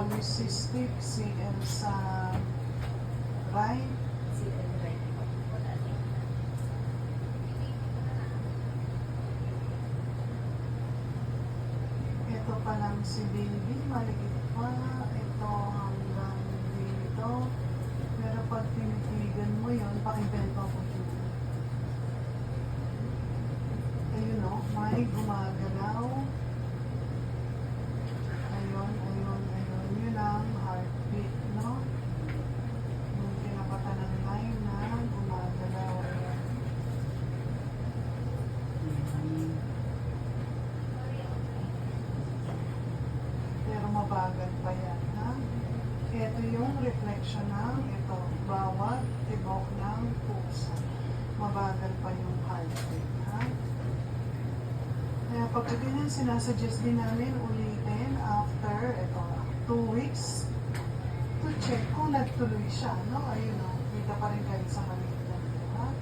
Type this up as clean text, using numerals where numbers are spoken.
polycystic, CL sa right. CL right po. Wala din. Ito pa lang si baby, maliit pa. Ito hanggang dito. Pero pag tinitigan mo yun, pakibenta ko dito. Ayun o, may gumagalaw. Ayun, ayun, ayun. Yun ang heartbeat, no? Yung pinapata ng line na gumagalaw. Ayun. Pero mabagal pa yan, ha? Ito yung reflection ng ito, bawat tibok ng puso. Mabagal pa yung heartbeat, ha? Kaya pag ganyan, sinasuggest din namin ulitin after, ito, 2 weeks to check kung nagtuloy siya, no? Ayun, no? Kita pa rin kayo sa maliit na, ha?